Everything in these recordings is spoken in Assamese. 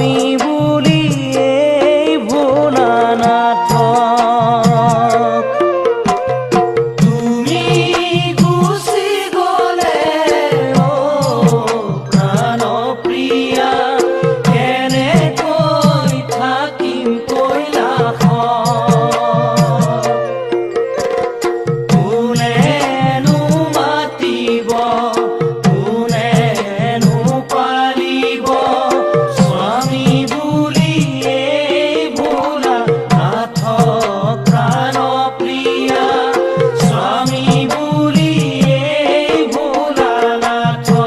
স্বামী বুলি এই ভোলানাথক তুমি গুচি গলে অ প্ৰাণ প্ৰিয়া কেনেকৈ থাকিম কৈলাশত কোনেনো মাতিব কোনেনো পালিব স্বামী বুলি এই ভোলানাথক প্ৰাণ প্ৰিয়া স্বামী বুলি এই ভোলানাথক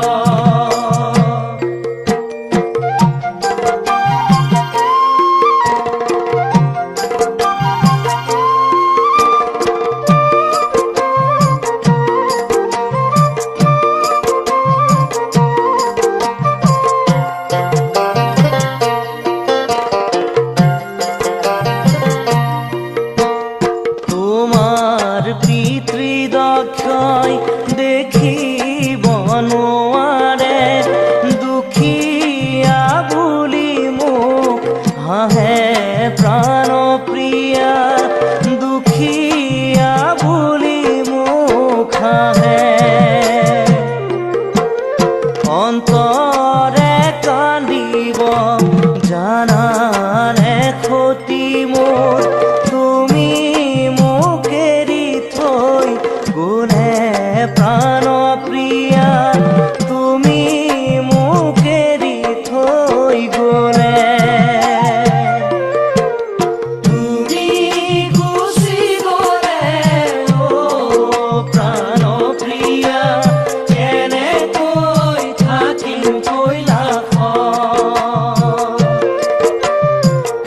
তোমাৰ পিতৃদক্ষই দেখিব নোৱাৰে দুখীয়া বুলি মোক হাঁহে প্ৰাণ প্ৰিয়া দুখীয়া বুলি মোক হাঁহে অন্তৰে কান্দিব জানানে ক্ষতি মোৰ তুমি মোক এৰি থৈ গ'লে প্ৰাণ প্ৰিয়া তুমি মোক এৰি থৈ গ'লে তুমি গুচি গ'লে অ প্ৰাণ প্ৰিয়া কেনেকৈ থাকিম কৈলাশত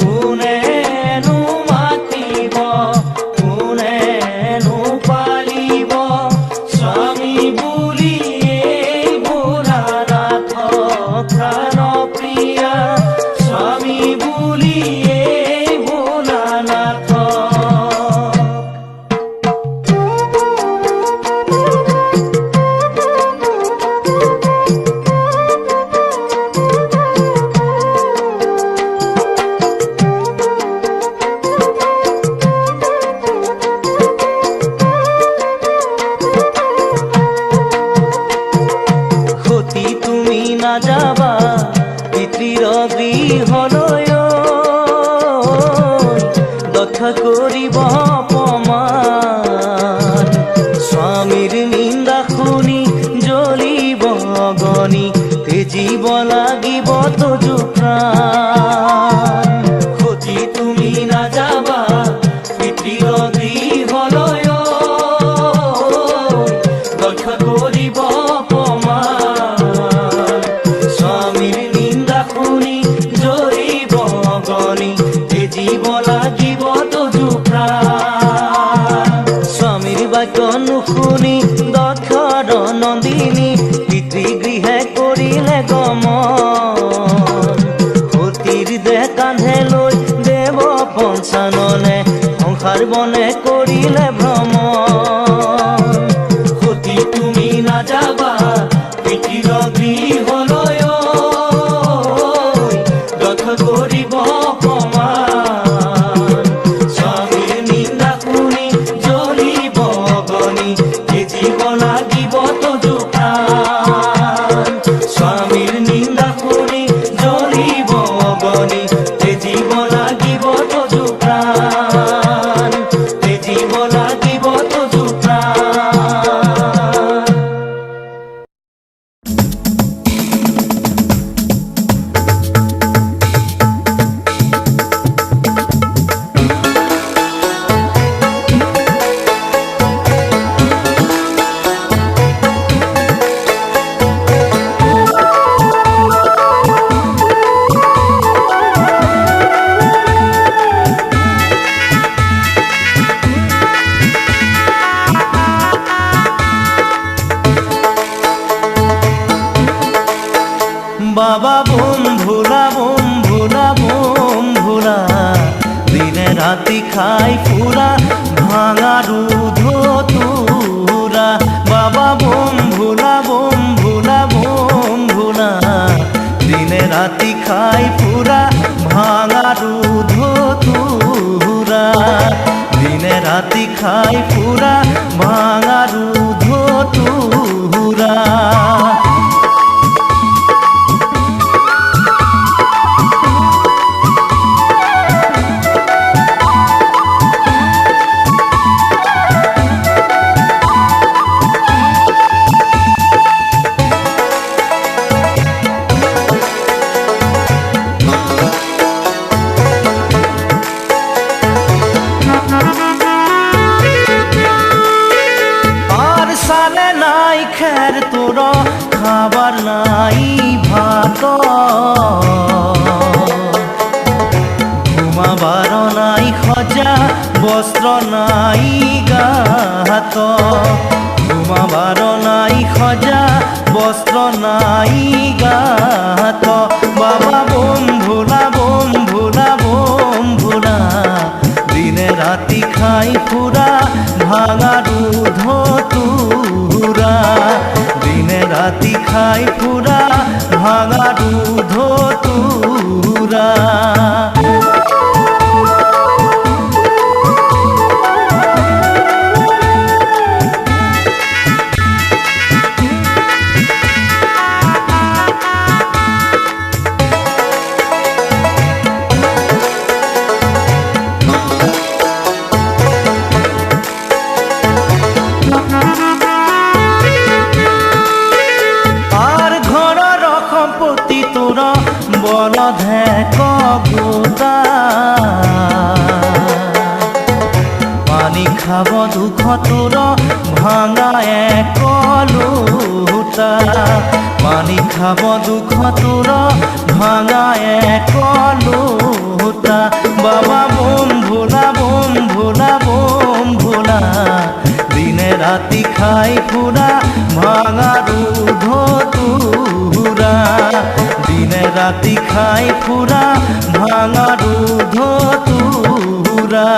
কোনেনো মাতিব কোনেনো পালিব স্বামী বুলি এই ভোলানাথক প্ৰাণ প্ৰিয়া স্বামী বুলি এই ভোলানাথক ক্ষতি তুমি নাযাবা পিতৃৰ গৃহলৈ দক্ষ কৰিব অপমান স্বামীৰ নিন্দা শুনি জ্বলিব অগনি তেজিব লাগিব তজু প্ৰাণ ক্ষতি তুমি নাযাবা পিতৃৰ গৃহলৈ দক্ষ কৰিব অপমান স্বামীৰ নিন্দা শুনি জ্বলিব অগনি তেজিব লাগিব তজু প্ৰাণ স্বামীৰ বাক্য নুশুনি দক্ষৰ নন্দিনী পিতৃগৃহে কৰিলে গমন সতীৰ দেহ কান্ধে লৈ দেৱ পঞ্চাননে সংসাৰ বনে কৰিলে ভ্ৰমণ সতী তুমি নাযাবা পিতৃৰ গৃহলৈ দক্ষ কৰিব অপমান স্বামীৰ নিন্দা শুনি জ্বলিব অগনি তেজিব লাগিব তজু প্ৰাণ স্বামীৰ নিন্দা শুনি জ্বলিব অগনি তেজিব লাগিব তজু প্ৰাণ তেজিব লাগিব তজু প্ৰাণ বাবা বোম ভোলা দিনে রাতি খাই ফুরা ভাঙা দুধ তুরা বাবা বোম ভোলা দিনে রাতি খাই পুরা ভাঙা দুধ তুরা দিনে রাতি খাই পুরা ভাঙা দুধ তুরা খের তোর খাবার নাই ভাত ঘুমাবার নাই খজা বস্ত্র নাই গাত ঘুমাবার নাই খজা বস্ত্র নাই গাত বাবা বোম ভোলা বোম ভোলা বোম ভোলা দিনে রাতি খাই পুরা ভাঙা দুধ তুরা দিনে রাতি খাই পুরা ভাঙা দুধ তুরা বল ধেক গোতা পানি খাব দুঃখ তোর ভাঙা এক লোটা পানি খাব দুঃখ তোর ভাঙা এক লোটা বাবা বোম ভোলা বোম ভোলা বোম ভোলা দিনে রাতি খাই পুরা ভাঙা দুধ তুরা দিনে রাতি খাই পুরা ভাঙা দুধ তুরা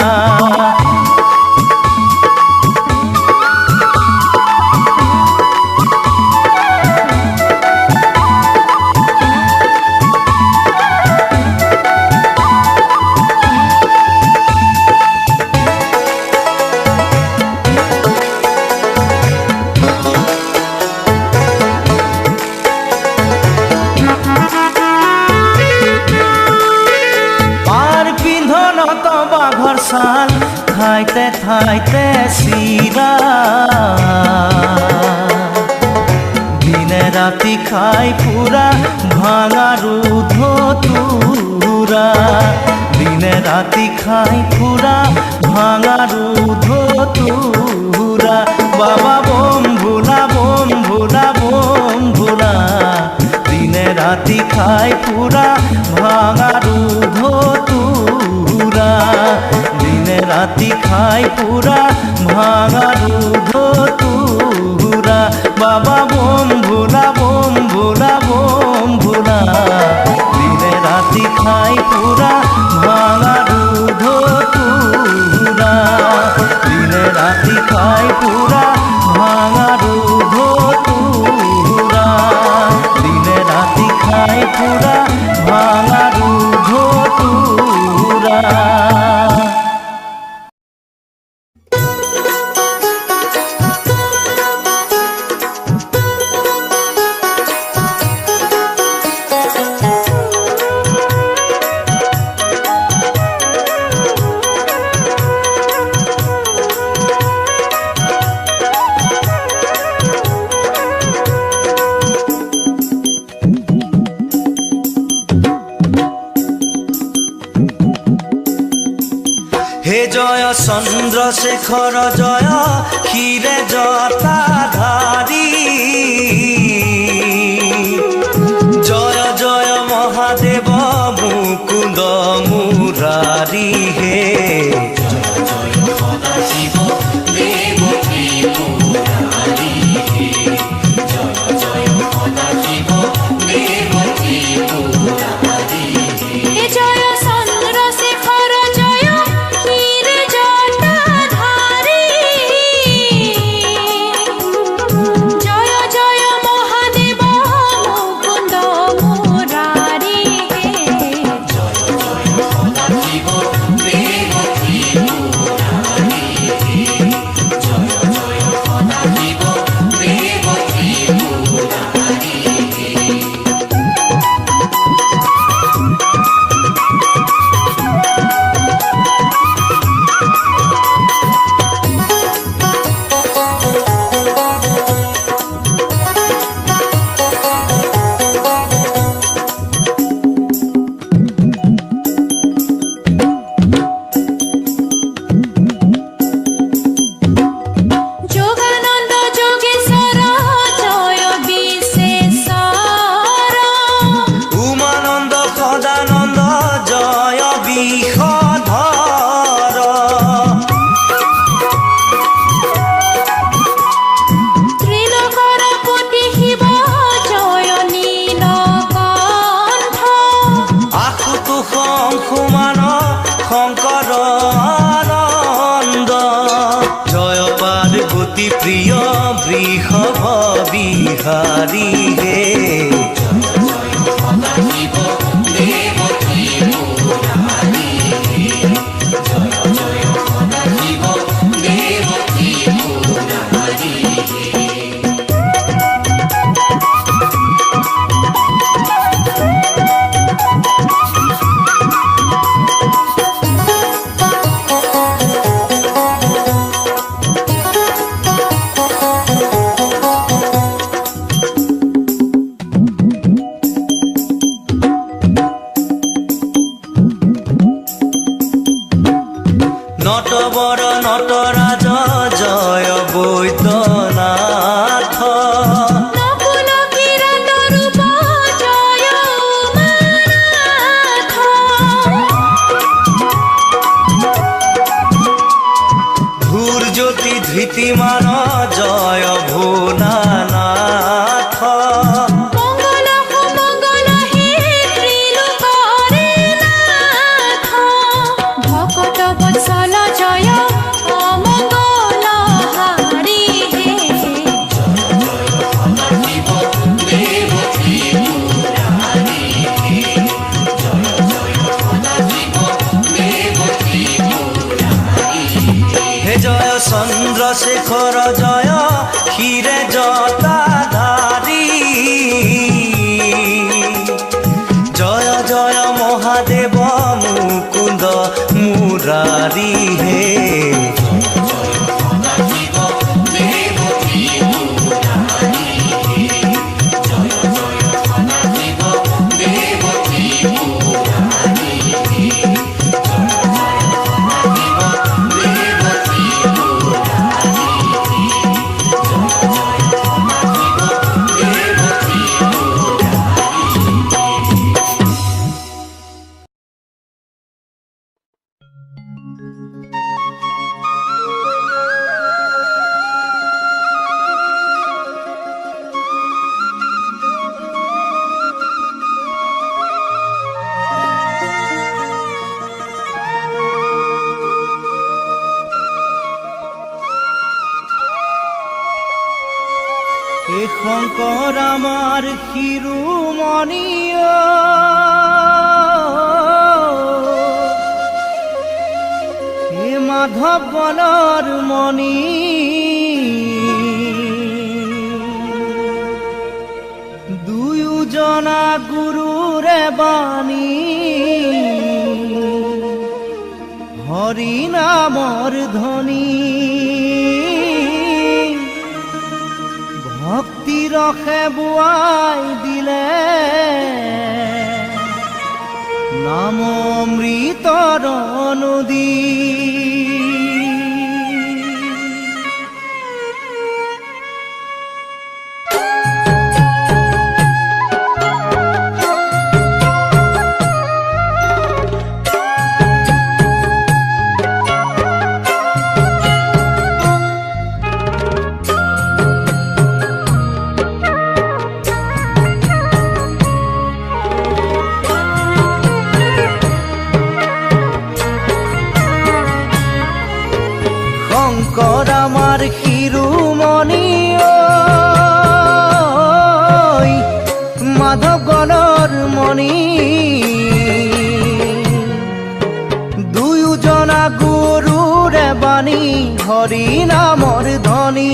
সাল খাইতে খাইতে সিরা দিনে রাতি খাই পুরা ভাঙা দুধ তুরা দিনে রাতি খাই পুরা ভাঙা দুধ তুরা বাবা বোম ভোলা বোম ভোলা বোম ভোলা দিনে রাতি খাই পুরা ভাঙা দুধ তুরা দিনে রাতি খাই পুরা ভাঙা দুধ তুরা বাবা বোম ভোলা বোম ভোলা বোম ভোলা দিনে রাতি খাই পুরা ভাঙা দুধ তুরা দিনে রাতি খাই পুরা ভাঙা দুধ তুরা দিনে রাতি খাই পুরা ভাঙা দুধ তুরা হে জয় চন্দ্রশেখর জয় ক্ষীরে জটাধারী জয় জয় মহাদেব মুকুন্দ মুরারি হে জয় সদাশিব দেবকী মুরারি হে জয় জয় সদাশিব দেবকী মুরারি হে জয় চন্দ্রশেখর জয় ক্ষীরে জটাধারী জয় জয় মহাদেব মুকুন্দ মুরারি বিহারী হে নটবর নটরাজ জয় বৈদ্যনাথ ধূর্জ্যোতি ধৃতিমান জয় ভোলানাথ চন্দ্রশেখর জয় ক্ষীরে জটাধারী জয় জয় মহাদেব মুকুন্দ মুরারি হে এ শঙ্কর আমার শিরোমণি হে মাধৱ গণৰ মণি দুয়োজনা গুৰুৰে বাণী হৰি নামৰ ধ্বনি ভক্তি ৰসে বোৱাই দিলে নাম অমৃতৰ নদী শঙ্কৰ আমাৰ শিৰোমণি মাধৱ গণৰ মণি দুয়োজনা গুৰুৰে বাণী হৰি নামৰ ধ্বনি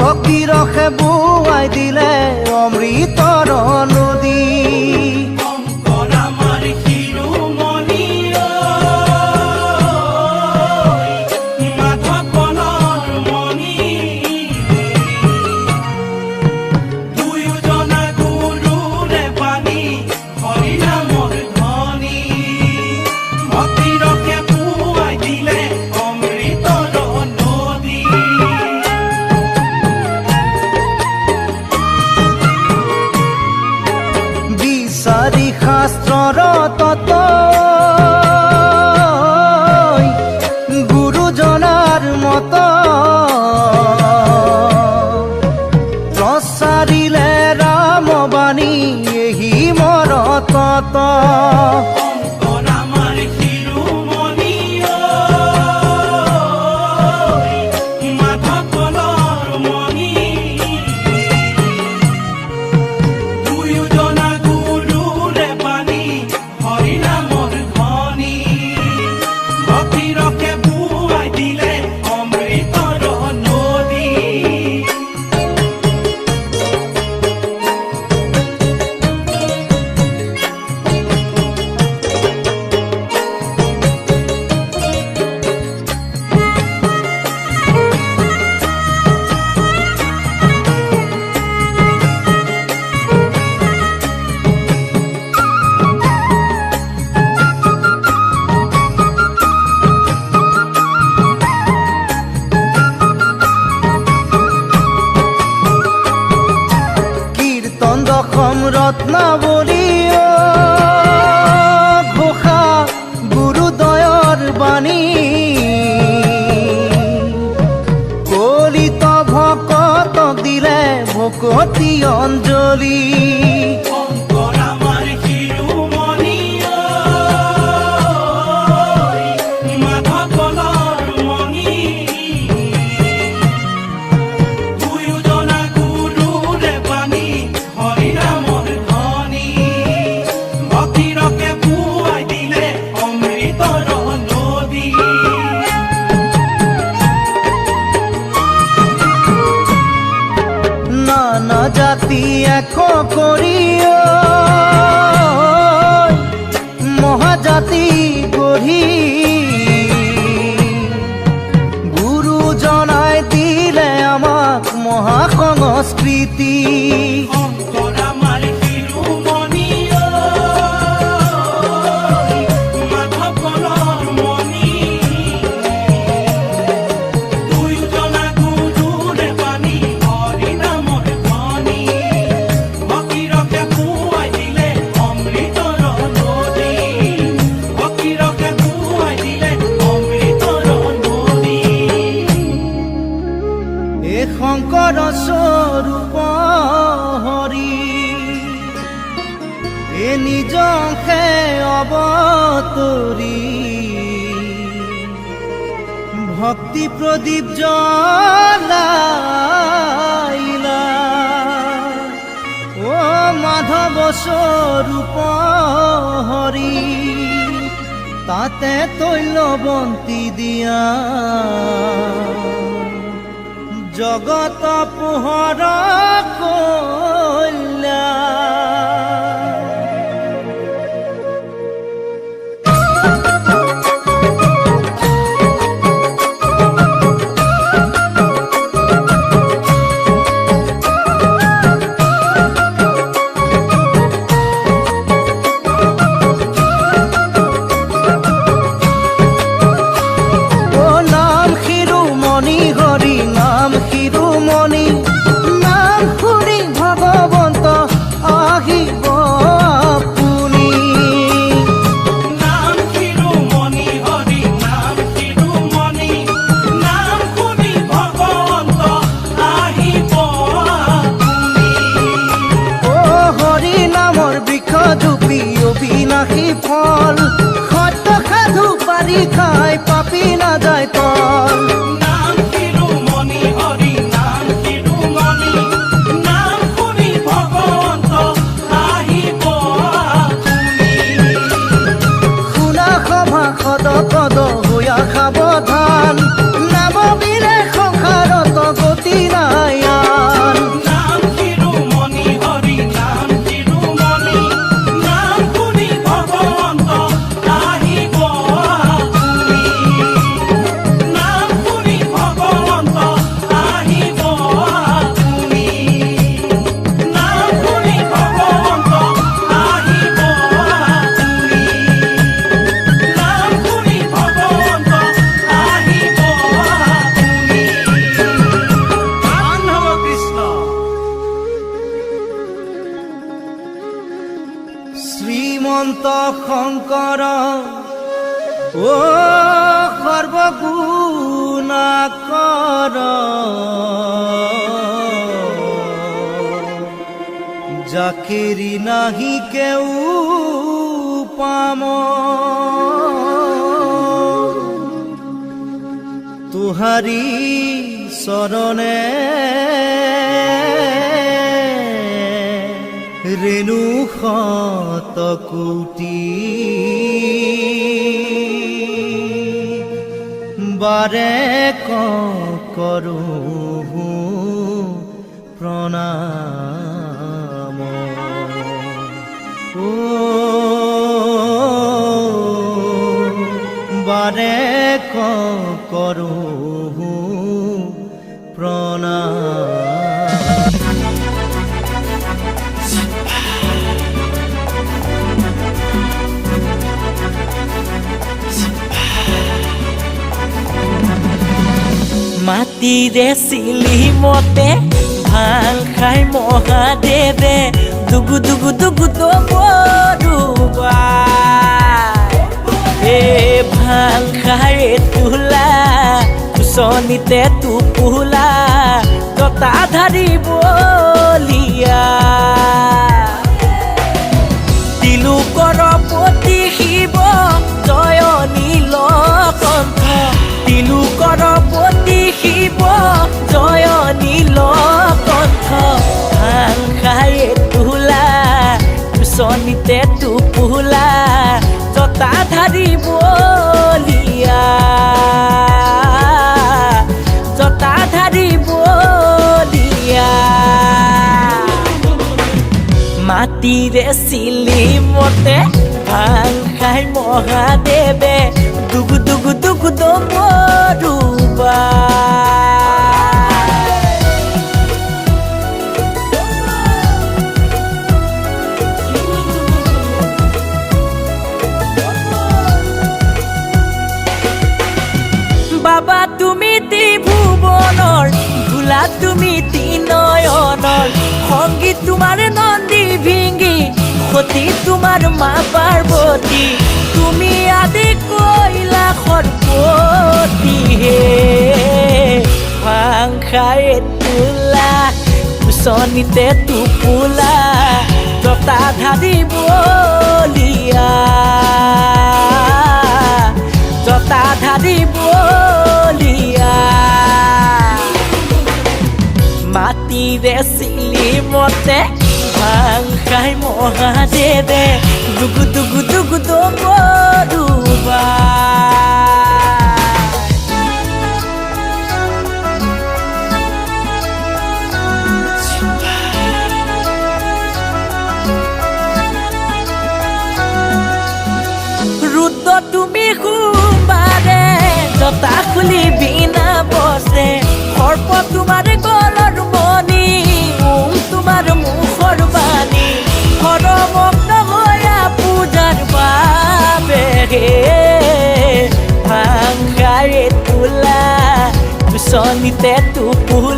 ভক্তি ৰসে বোৱাই দিলে অমৃতৰ নদী শাস্ত্ৰৰ তত্ত্ব গুৰুজনাৰ মত প্ৰচাৰিলে ৰামবাণী এহি মৰ তত বুলি ঘোষা গুৰুদয়ৰ বাণী কলিত ভকতক দিলে ভকতি অঞ্জলি নানা জাতি এক কৰি মহাজাতি গঢ়ি গুৰুজনাই দিলে আমাক মহাসংস্কৃতি শংকৰ স্বৰূপ হৰি এ নিজ অংশে অৱতৰি ভক্তি প্ৰদীপ জ্বলাইলা ও মাধৱ স্বৰূপ হৰি তাতে তৈলবন্তী দিয়া জগত পোহৰ কল্যাণ শিৰোমণি নাম শুনি ভগৱন্ত আহিব আপুনি নাম শিৰোমণি হৰি নাম শিৰোমণি নাম শুনি ভগৱন্ত আহিব আপুনি অ হৰি নামৰ বৃক্ষ জুপি অবিনাশী ফল সত্য সাধু পাৰি খাই পাপি নাযায় তল পদ হোৱা সাৱধান নামবিৰে সংসাৰত গতি নাই আন নাম শিৰোমণি হৰি নাম শিৰোমণি নাম শুনি ভগৱন্ত আহিব আপুনি নাম শুনি ভগৱন্ত আহিব আপুনি নাম শুনি ভগৱন্ত আহিব আপুনি নাম শুনি ভগৱন্ত আহিব আপুনি মাধৱ কৃষ্ণ শ্ৰীমন্ত শংকৰ ও সৰ্বগুণাকৰ যাকেৰি নাহি কেউ পাম তুহাৰি চৰণে ৰেণু শত কোটি বাৰে কৰো প্ৰণাম ও বাৰে কৰো প্ৰণাম মাটিৰে চিলি মতে ভাং খাই মহাদেৱে দুগু দুগু দুগু দবৰুবাই এ ভাং খাই তোলা কুচনিতে টোপোলা জতা ধাৰি বলিয়া তিলোকৰ পতি শিৱ জয় নীলকণ্ঠ তিলোকৰ পতি শিৱ জয় নীলকণ্ঠ ভাং খাই তোলা কুচনিতে টোপোলা জতা ধাৰি বলিয়া জতা ধাৰি বলিয়া মাটিৰে চিলিমতে ভাং খাই মহাদেৱে দুগু দুগু দুগু দবৰুবা বাবা তুমি ত্ৰিভুৱনৰ ভোলা তুমি তিনয়নৰ সংগীত তোমাৰ নন্দী ভিঙ্গি সতী তোমাৰ মা পাৰ্বতী তুমি আদি কৈলাসৰ পতি হে ভাং খাই তোলা কুচনিতে টোপোলা জতা ধাৰি বলিয়া জতা ধাৰি বলিয়া মাটিৰে চিলিমতে ভাং খাই মহাদেৱে দুগু দুগু দুগু দবৰুবা ৰুদ্ৰ তুমি সোমবাৰে জতা খুলি বিনা বসে সৰ্প তোমাৰ গলৰ মণি তোমাৰ মুখৰ বাণী হৰমগ্ন হয়া পূজাৰ বাবে ভাং খাই তোলা কুচনিতে টোপোলা